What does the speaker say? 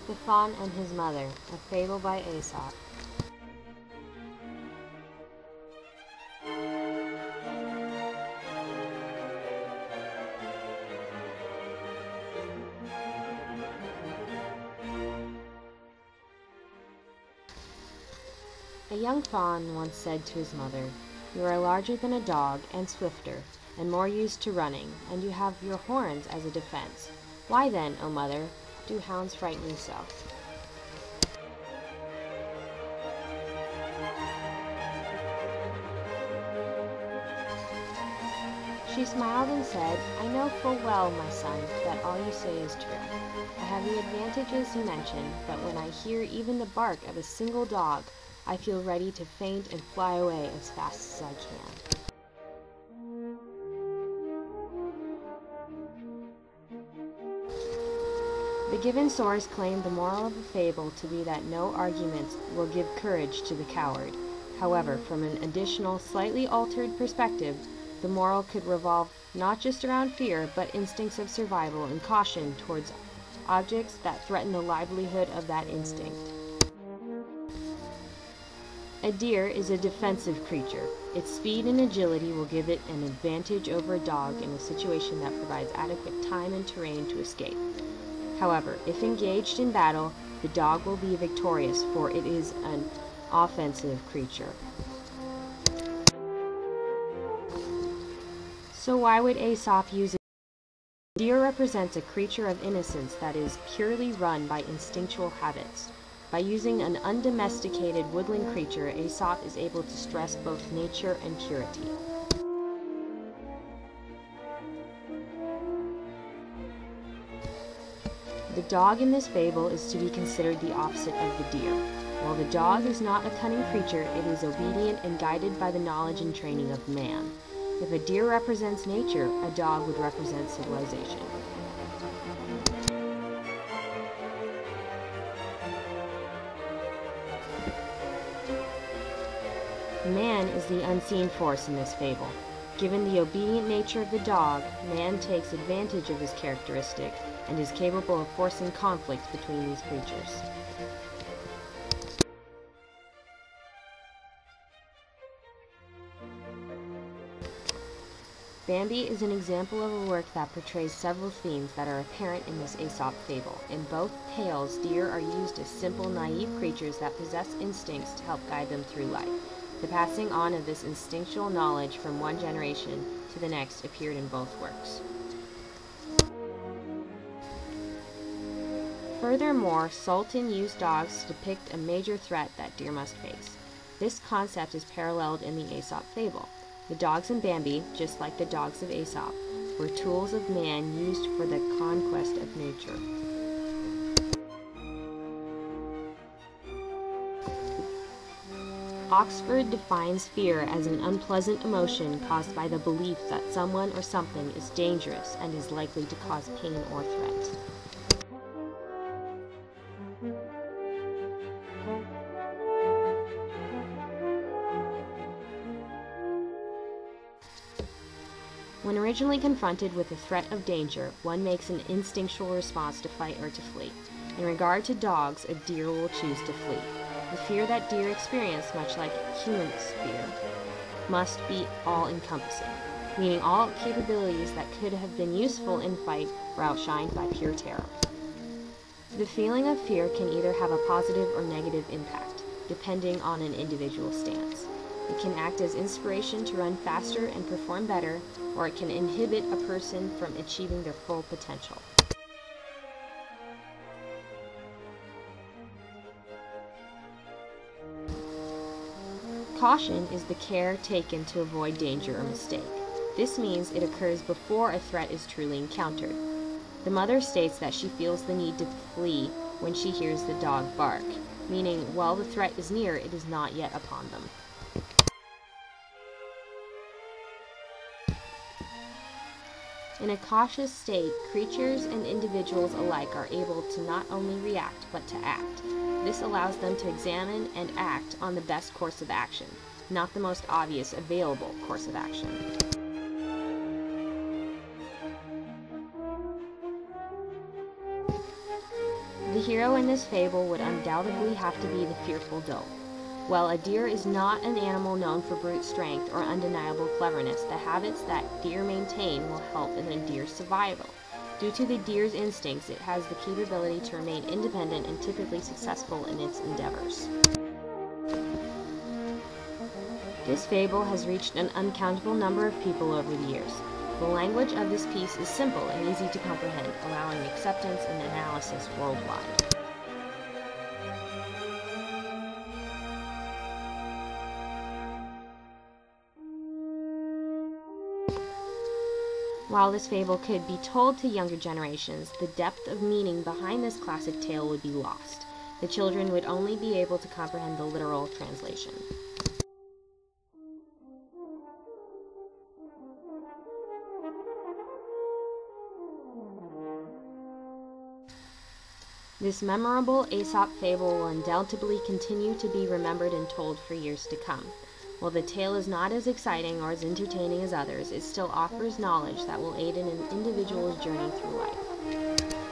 The Fawn and His Mother, a fable by Aesop. A young fawn once said to his mother, "You are larger than a dog, and swifter, and more used to running, and you have your horns as a defense. Why then, O mother, do hounds frighten you so?" She smiled and said, "I know full well, my son, that all you say is true. I have the advantages you mention, but when I hear even the bark of a single dog, I feel ready to faint and fly away as fast as I can." The given source claimed the moral of the fable to be that no arguments will give courage to the coward. However, from an additional, slightly altered perspective, the moral could revolve not just around fear, but instincts of survival and caution towards objects that threaten the livelihood of that instinct. A deer is a defensive creature. Its speed and agility will give it an advantage over a dog in a situation that provides adequate time and terrain to escape. However, if engaged in battle, the dog will be victorious, for it is an offensive creature. So why would Aesop use it? The deer represents a creature of innocence that is purely run by instinctual habits. By using an undomesticated woodland creature, Aesop is able to stress both nature and purity. The dog in this fable is to be considered the opposite of the deer. While the dog is not a cunning creature, it is obedient and guided by the knowledge and training of man. If a deer represents nature, a dog would represent civilization. Man is the unseen force in this fable. Given the obedient nature of the dog, man takes advantage of his characteristic and is capable of forcing conflict between these creatures. Bambi is an example of a work that portrays several themes that are apparent in this Aesop fable. In both tales, deer are used as simple, naive creatures that possess instincts to help guide them through life. The passing on of this instinctual knowledge from one generation to the next appeared in both works. Furthermore, Sultan used dogs to depict a major threat that deer must face. This concept is paralleled in the Aesop fable. The dogs in Bambi, just like the dogs of Aesop, were tools of man used for the conquest of nature. Oxford defines fear as an unpleasant emotion caused by the belief that someone or something is dangerous and is likely to cause pain or threat. When originally confronted with a threat of danger, one makes an instinctual response to fight or to flee. In regard to dogs, a deer will choose to flee. The fear that deer experience, much like humans' fear, must be all-encompassing, meaning all capabilities that could have been useful in fight were outshined by pure terror. The feeling of fear can either have a positive or negative impact, depending on an individual's stance. It can act as inspiration to run faster and perform better, or it can inhibit a person from achieving their full potential. Caution is the care taken to avoid danger or mistake. This means it occurs before a threat is truly encountered. The mother states that she feels the need to flee when she hears the dog bark, meaning while the threat is near, it is not yet upon them. In a cautious state, creatures and individuals alike are able to not only react, but to act. This allows them to examine and act on the best course of action, not the most obvious available course of action. The The hero in this fable would undoubtedly have to be the fearful doe. While a deer is not an animal known for brute strength or undeniable cleverness, the habits that deer maintain will help in a deer's survival. Due to the deer's instincts, it has the capability to remain independent and typically successful in its endeavors. This fable has reached an uncountable number of people over the years. The language of this piece is simple and easy to comprehend, allowing acceptance and analysis worldwide. While this fable could be told to younger generations, the depth of meaning behind this classic tale would be lost. The children would only be able to comprehend the literal translation. This memorable Aesop fable will undoubtedly continue to be remembered and told for years to come. While the tale is not as exciting or as entertaining as others, it still offers knowledge that will aid in an individual's journey through life.